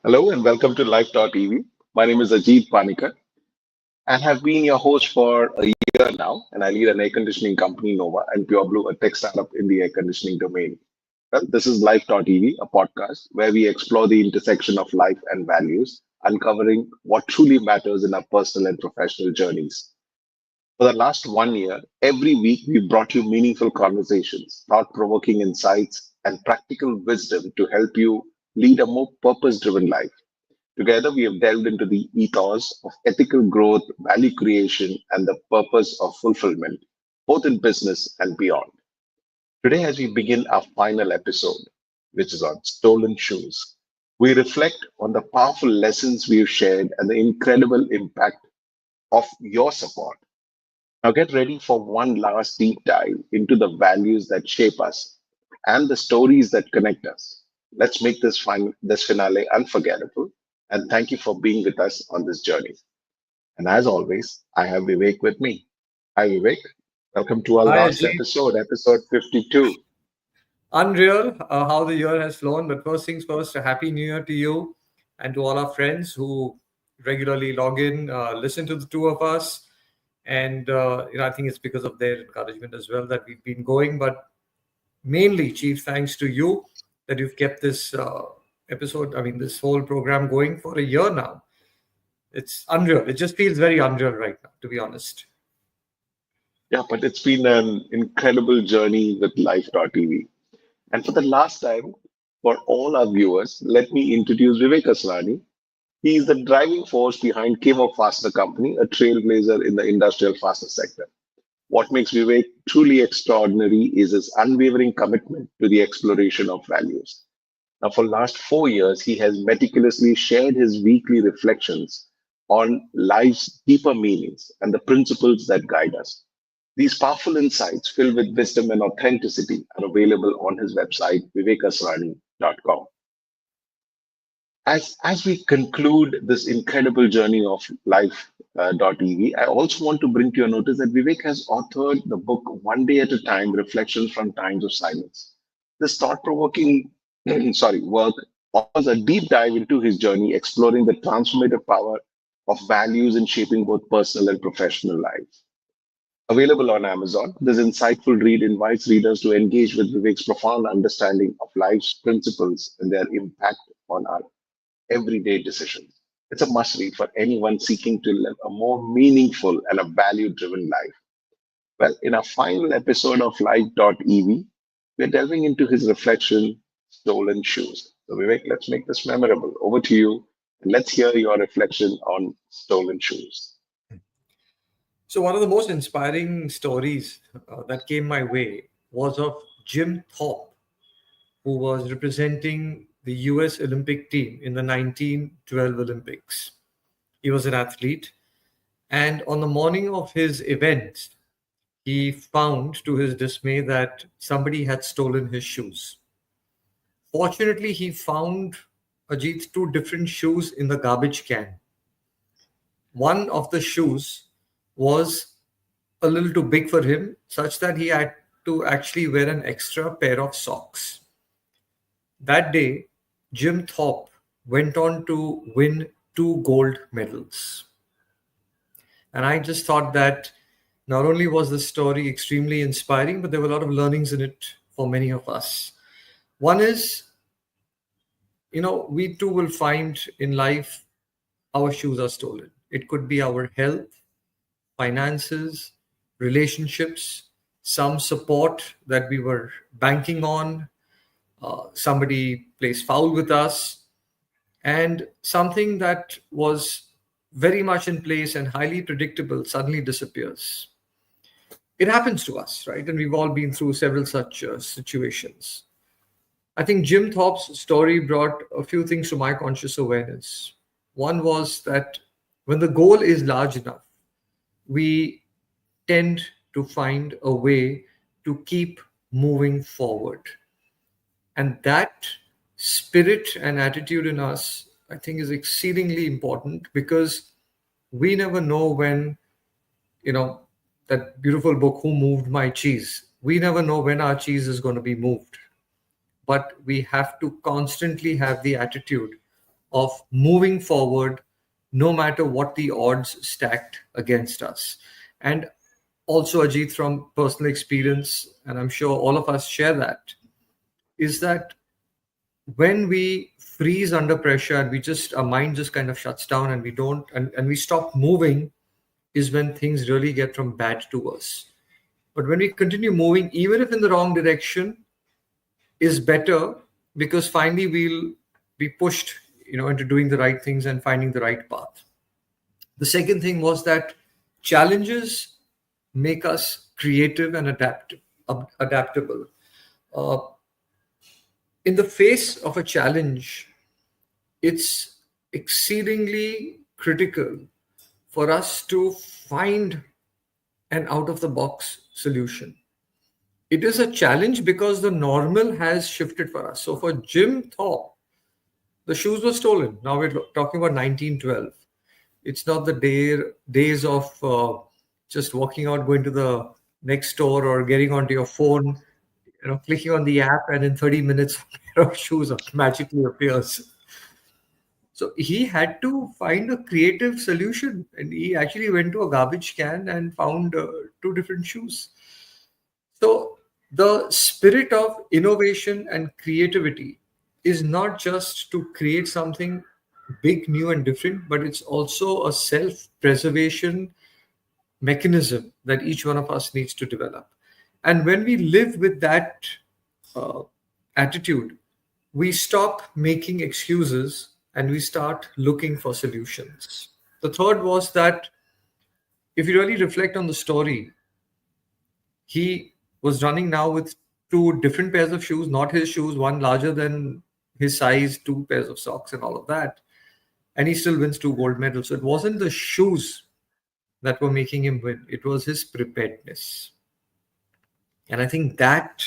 Hello and welcome to Life.ev. My name is Ajit Panicker and have been your host for a year now. And I lead an air conditioning company, Nova, and Pure Blue, a tech startup in the air conditioning domain. Well, this is Life.ev, a podcast where we explore the intersection of life and values, uncovering what truly matters in our personal and professional journeys. For the last 1 year, every week we brought you meaningful conversations, thought provoking insights, and practical wisdom to help you lead a more purpose driven life. Together, we have delved into the ethos of ethical growth, value creation, and the purpose of fulfillment, both in business and beyond. Today, as we begin our final episode, which is on stolen shoes, we reflect on the powerful lessons we have shared and the incredible impact of your support. Now, get ready for one last deep dive into the values that shape us and the stories that connect us. Let's make this finale unforgettable. And thank you for being with us on this journey. And as always, I have Vivek with me. Hi, Vivek. Welcome to our Hi, last Ajit. episode, episode 52. Unreal how the year has flown. But first things first, a happy new year to you and to all our friends who regularly log in, listen to the two of us. And, I think it's because of their encouragement as well that we've been going. But mainly, chief thanks to you that you've kept this this whole program going for a year now. It's unreal. It just feels very unreal right now, to be honest. Yeah, but it's been an incredible journey with Life.tv. And for the last time, for all our viewers, let me introduce Vivek Asrani. He is the driving force behind Camo Fastener Company, a trailblazer in the industrial fastener sector. What makes Vivek truly extraordinary is his unwavering commitment to the exploration of values. Now, for last 4 years, he has meticulously shared his weekly reflections on life's deeper meanings and the principles that guide us. These powerful insights, filled with wisdom and authenticity, are available on his website, vivekasrani.com. As we conclude this incredible journey of life.ev, I also want to bring to your notice that Vivek has authored the book One Day at a Time Reflections from Times of Silence. This thought provoking work offers a deep dive into his journey, exploring the transformative power of values in shaping both personal and professional lives. Available on Amazon, this insightful read invites readers to engage with Vivek's profound understanding of life's principles and their impact on our everyday decisions. It's a must read for anyone seeking to live a more meaningful and a value driven life. Well, in our final episode of Life.ev, we're delving into his reflection, Stolen Shoes. So, Vivek, let's make this memorable. Over to you, and let's hear your reflection on Stolen Shoes. So, one of the most inspiring stories that came my way was of Jim Thorpe, who was representing the US Olympic team in the 1912 Olympics. He was an athlete, and on the morning of his event, he found to his dismay that somebody had stolen his shoes. Fortunately, he found Ajit two different shoes in the garbage can. One of the shoes was a little too big for him, such that he had to actually wear an extra pair of socks. That day, Jim Thorpe went on to win two gold medals. And I just thought that not only was the story extremely inspiring, but there were a lot of learnings in it for many of us. One is, we too will find in life our shoes are stolen. It could be our health, finances, relationships, some support that we were banking on, somebody plays foul with us, and something that was very much in place and highly predictable suddenly disappears. It happens to us, right? And we've all been through several such situations. I think Jim Thorpe's story brought a few things to my conscious awareness. One was that when the goal is large enough, we tend to find a way to keep moving forward. And that spirit and attitude in us, I think, is exceedingly important because we never know when, that beautiful book, Who Moved My Cheese? We never know when our cheese is going to be moved. But we have to constantly have the attitude of moving forward no matter what the odds stacked against us. And also, Ajit, from personal experience, and I'm sure all of us share that, is that when we freeze under pressure and we just, our mind just kind of shuts down and we don't, and we stop moving, is when things really get from bad to worse. But when we continue moving, even if in the wrong direction, is better, because finally we'll be pushed, into doing the right things and finding the right path. The second thing was that challenges make us creative and adaptable. Uh, in the face of a challenge, it's exceedingly critical for us to find an out of the box solution. It is a challenge because the normal has shifted for us. So for Jim Thorpe, the shoes were stolen. Now we're talking about 1912. It's not the days of just walking out, going to the next store, or getting onto your phone, clicking on the app, and in 30 minutes, a pair of shoes magically appears. So he had to find a creative solution, and he actually went to a garbage can and found two different shoes. So the spirit of innovation and creativity is not just to create something big, new, and different, but it's also a self preservation mechanism that each one of us needs to develop. And when we live with that uh, attitude, we stop making excuses and we start looking for solutions. The third was that if you really reflect on the story, he was running now with two different pairs of shoes, not his shoes, one larger than his size, two pairs of socks, and all of that. And he still wins two gold medals. So it wasn't the shoes that were making him win, it was his preparedness. And I think that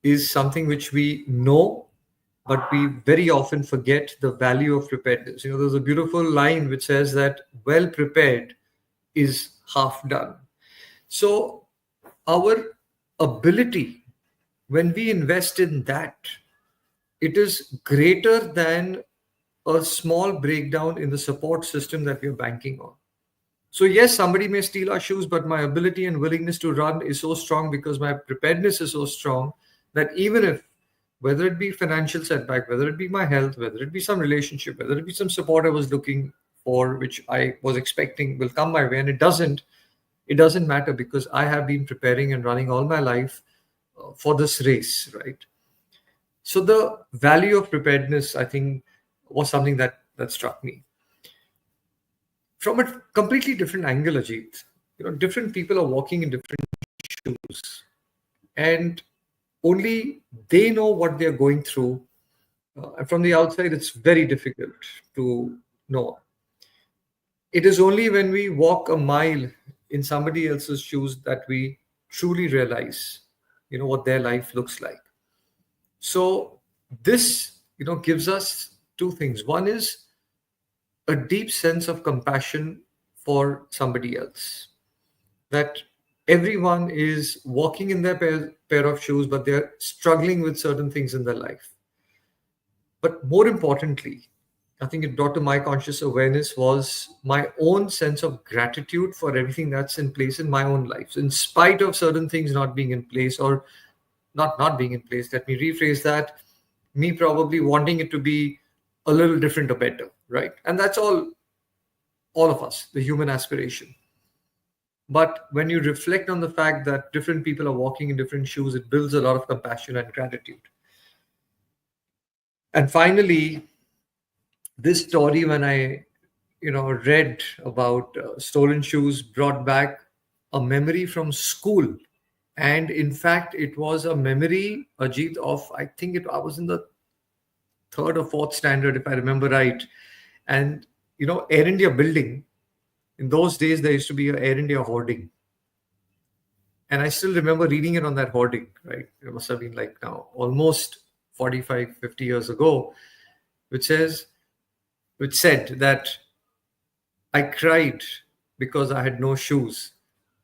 is something which we know, but we very often forget the value of preparedness. There's a beautiful line which says that well prepared is half done. So, our ability, when we invest in that, it is greater than a small breakdown in the support system that we are banking on. So, yes, somebody may steal our shoes, but my ability and willingness to run is so strong because my preparedness is so strong that even if, whether it be financial setback, whether it be my health, whether it be some relationship, whether it be some support I was looking for, which I was expecting will come my way, and it doesn't matter because I have been preparing and running all my life for this race, right? So the value of preparedness, I think, was something that struck me from a completely different angle, Ajit. Different people are walking in different shoes, and only they know what they're going through. And from the outside, it's very difficult to know. It is only when we walk a mile in somebody else's shoes that we truly realize, what their life looks like. So this, gives us two things. One is a deep sense of compassion for somebody else. That everyone is walking in their pair of shoes, but they're struggling with certain things in their life. But more importantly, I think it brought to my conscious awareness was my own sense of gratitude for everything that's in place in my own life. So in spite of certain things not being in place, or not being in place, let me rephrase that, me probably wanting it to be a little different or better, right? And that's all of us, the human aspiration. But when you reflect on the fact that different people are walking in different shoes, it builds a lot of compassion and gratitude. And finally, this story, when I read about stolen shoes, brought back a memory from school. And in fact, it was a memory, Ajit, of, I think I was in the third or fourth standard, if I remember right. And Air India building, in those days there used to be a Air India hoarding, and I still remember reading it on that hoarding, right? It must have been like now almost 45, 50 years ago, which said that I cried because I had no shoes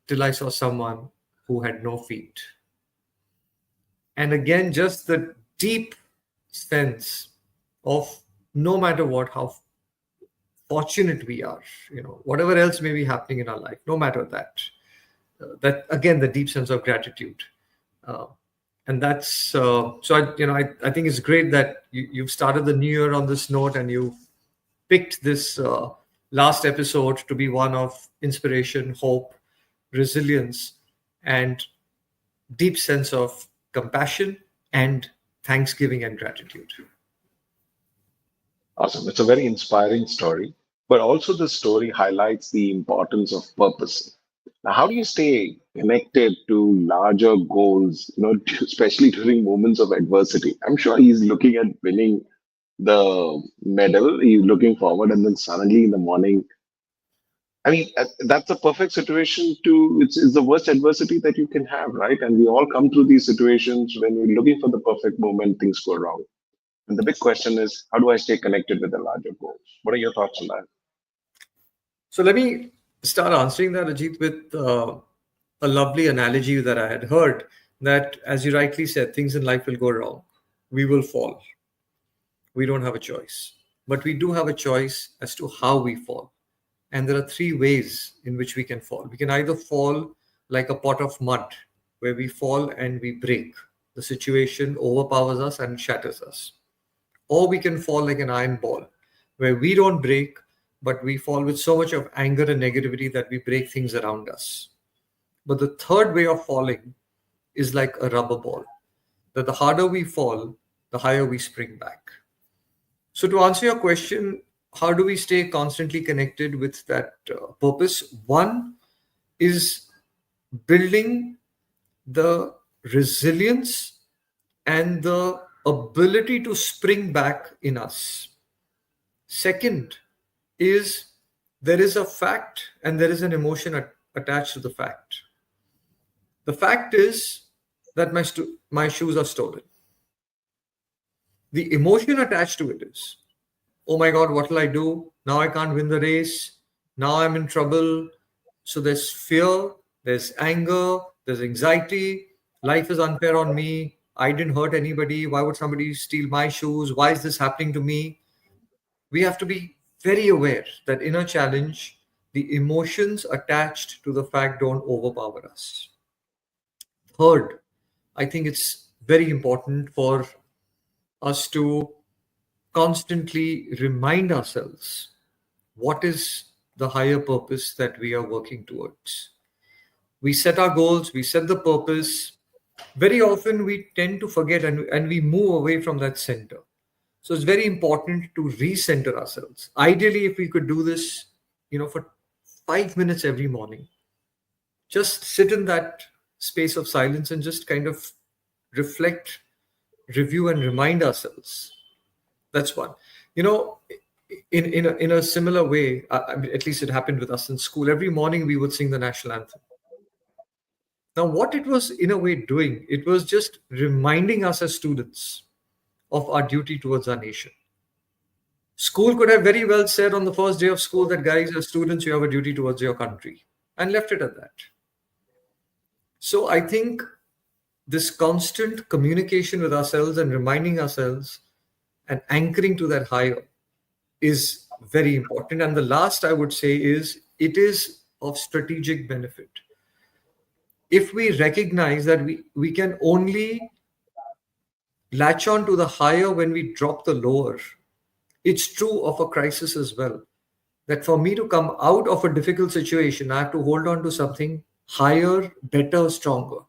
till I saw someone who had no feet. And again, just the deep sense of no matter what, how fortunate we are, whatever else may be happening in our life, no matter that. That again, the deep sense of gratitude. Uh, and that's so I think it's great that you've started the new year on this note, and you picked this last episode to be one of inspiration, hope, resilience, and deep sense of compassion and thanksgiving and gratitude. Awesome. It's a very inspiring story, but also the story highlights the importance of purpose. Now, how do you stay connected to larger goals, especially during moments of adversity? I'm sure he's looking at winning the medal, he's looking forward, and then suddenly in the morning, I mean, that's a perfect situation it's the worst adversity that you can have, right? And we all come through these situations when we're looking for the perfect moment, things go wrong. And the big question is, how do I stay connected with the larger goals? What are your thoughts on that? So let me start answering that, Ajit, with a lovely analogy that I had heard, that, as you rightly said, things in life will go wrong. We will fall. We don't have a choice. But we do have a choice as to how we fall. And there are three ways in which we can fall. We can either fall like a pot of mud, where we fall and we break. The situation overpowers us and shatters us. Or we can fall like an iron ball, where we don't break, but we fall with so much of anger and negativity that we break things around us. But the third way of falling is like a rubber ball, that the harder we fall, the higher we spring back. So, to answer your question, how do we stay constantly connected with that purpose? One is building the resilience and the ability to spring back in us. Second is there is a fact and there is an emotion attached to the fact. The fact is that my shoes are stolen. The emotion attached to it is, oh my God, what will I do? Now I can't win the race. Now I'm in trouble. So there's fear, there's anger, there's anxiety. Life is unfair on me. I didn't hurt anybody. Why would somebody steal my shoes? Why is this happening to me? We have to be very aware that in a challenge, the emotions attached to the fact don't overpower us. Third, I think it's very important for us to constantly remind ourselves what is the higher purpose that we are working towards. We set our goals, we set the purpose. Very often we tend to forget, and we move away from that center. So it's very important to recenter ourselves. Ideally, if we could do this, for 5 minutes every morning, just sit in that space of silence and just kind of reflect, review, and remind ourselves. That's one. You know, in a similar way, I mean, at least it happened with us in school. Every morning we would sing the national anthem. Now, what it was in a way doing, it was just reminding us as students of our duty towards our nation. School could have very well said on the first day of school that, guys, as students, you have a duty towards your country, and left it at that. So I think this constant communication with ourselves and reminding ourselves and anchoring to that higher is very important. And the last I would say is it is of strategic benefit. If we recognize that we can only latch on to the higher when we drop the lower, it's true of a crisis as well. That for me to come out of a difficult situation, I have to hold on to something higher, better, stronger.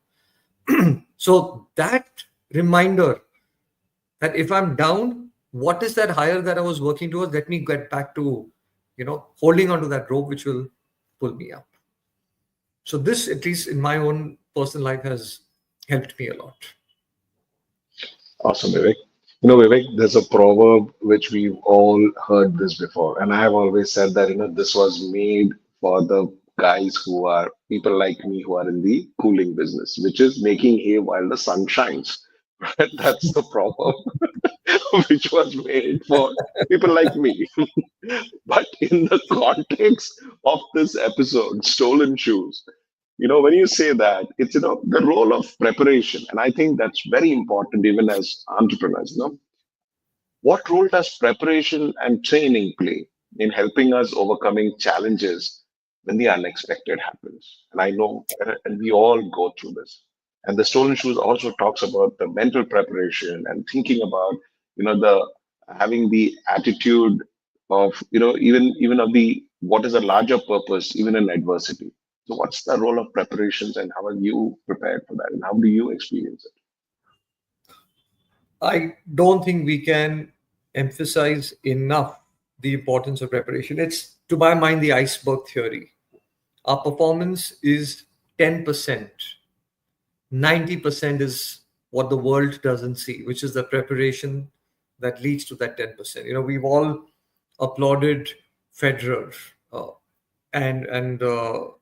So that reminder that if I'm down, what is that higher that I was working towards? Let me get back to, holding on to that rope which will pull me up. So this, at least in my own personal life, has helped me a lot. Awesome, Vivek. Vivek, there's a proverb which we've all heard this before, and I have always said that this was made for the guys who are people like me who are in the cooling business, which is making hay while the sun shines. Right? That's the proverb which was made for people like me. But in the context of this episode, stolen shoes, when you say that, it's the role of preparation, and I think that's very important even as entrepreneurs. What role does preparation and training play in helping us overcoming challenges when the unexpected happens? And I know, and we all go through this. And the stolen shoes also talks about the mental preparation and thinking about, the having the attitude of, even of the what is a larger purpose, even in adversity. So, what's the role of preparations, and how are you prepared for that, and how do you experience it? I don't think we can emphasize enough the importance of preparation. It's, to my mind, the iceberg theory. Our performance is 10%, 90% is what the world doesn't see, which is the preparation that leads to that 10%. We've all applauded Federer, uh, and the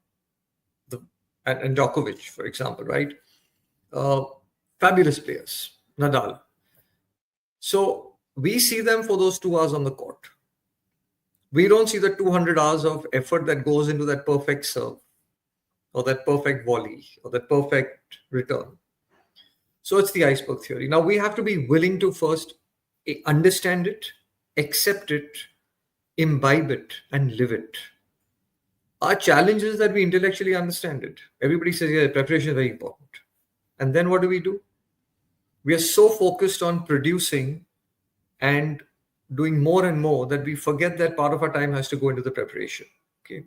and Djokovic, for example, right? Uh, Fabulous players, Nadal. So we see them for those 2 hours on the court. We don't see the 200 hours of effort that goes into that perfect serve or that perfect volley or that perfect return. So it's the iceberg theory. Now we have to be willing to first understand it, accept it, imbibe it, and live it. Our challenge is that we intellectually understand it. Everybody says, yeah, preparation is very important. And then what do? We are so focused on producing and doing more and more that we forget that part of our time has to go into the preparation. Okay.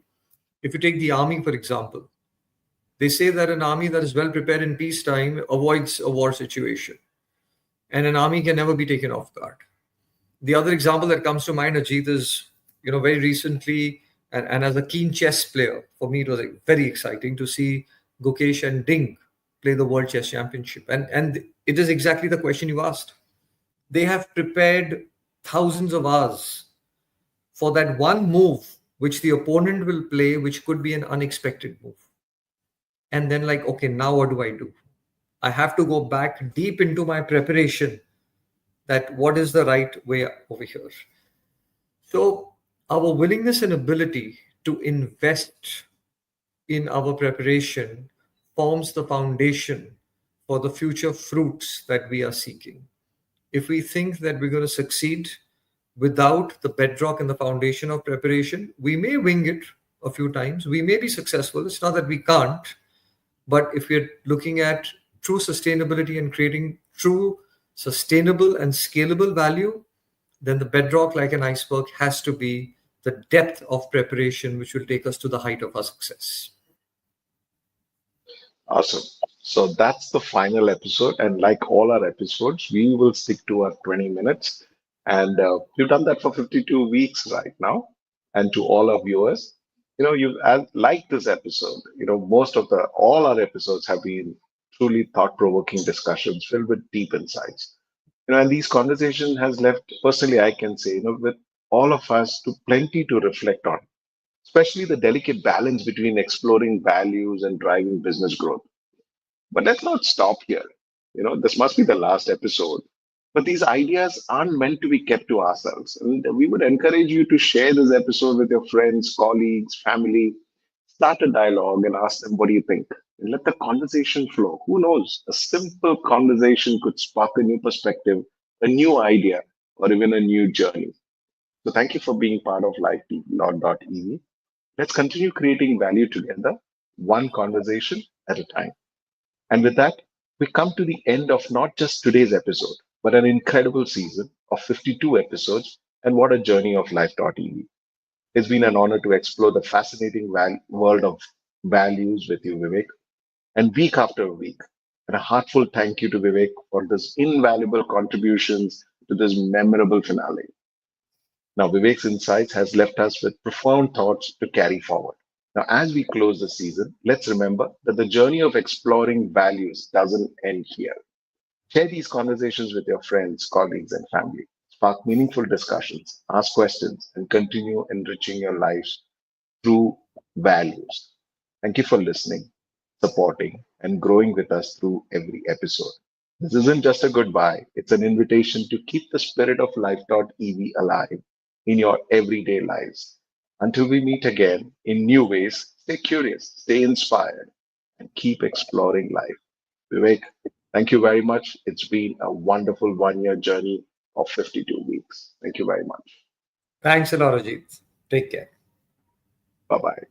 If you take the army, for example, they say that an army that is well prepared in peacetime avoids a war situation, and an army can never be taken off guard. The other example that comes to mind, Ajit, is very recently, and as a keen chess player, for me it was like very exciting to see Gukesh and Ding play the World Chess Championship, and it is exactly the question you asked. They have prepared thousands of hours for that one move which the opponent will play, which could be an unexpected move. And then, like, okay, now what do? I have to go back deep into my preparation, that what is the right way over here. So, our willingness and ability to invest in our preparation forms the foundation for the future fruits that we are seeking. If we think that we're going to succeed without the bedrock and the foundation of preparation, we may wing it a few times. We may be successful. It's not that we can't. But if we're looking at true sustainability and creating true sustainable and scalable value, then the bedrock, like an iceberg, has to be the depth of preparation, which will take us to the height of our success. Awesome. So that's the final episode. And like all our episodes, we will stick to our 20 minutes. And we've done that for 52 weeks right now. And to all our viewers, you've liked this episode. Most of all our episodes have been truly thought provoking discussions filled with deep insights. And these conversations has left, personally, I can say, with all of us to plenty to reflect on, especially the delicate balance between exploring values and driving business growth. But let's not stop here. This must be the last episode. But these ideas aren't meant to be kept to ourselves. And we would encourage you to share this episode with your friends, colleagues, family. Start a dialogue and ask them, what do you think? And let the conversation flow. Who knows? A simple conversation could spark a new perspective, a new idea, or even a new journey. So thank you for being part of Life.ev. Let's continue creating value together, one conversation at a time. And with that, we come to the end of not just today's episode, but an incredible season of 52 episodes. And what a journey of Life.ev. It's been an honor to explore the fascinating world of values with you, Vivek, and week after week. And a heartfelt thank you to Vivek for this invaluable contributions to this memorable finale. Now, Vivek's insights has left us with profound thoughts to carry forward. Now, as we close the season, let's remember that the journey of exploring values doesn't end here. Share these conversations with your friends, colleagues, and family. Spark meaningful discussions, ask questions, and continue enriching your lives through values. Thank you for listening, supporting, and growing with us through every episode. This isn't just a goodbye, it's an invitation to keep the spirit of Life.ev alive in your everyday lives. Until we meet again in new ways, stay curious, stay inspired, and keep exploring life. Vivek, thank you very much. It's been a wonderful 1 year journey. of 52 weeks. Thank you very much. Thanks a lot, Ajit. Take care. Bye bye.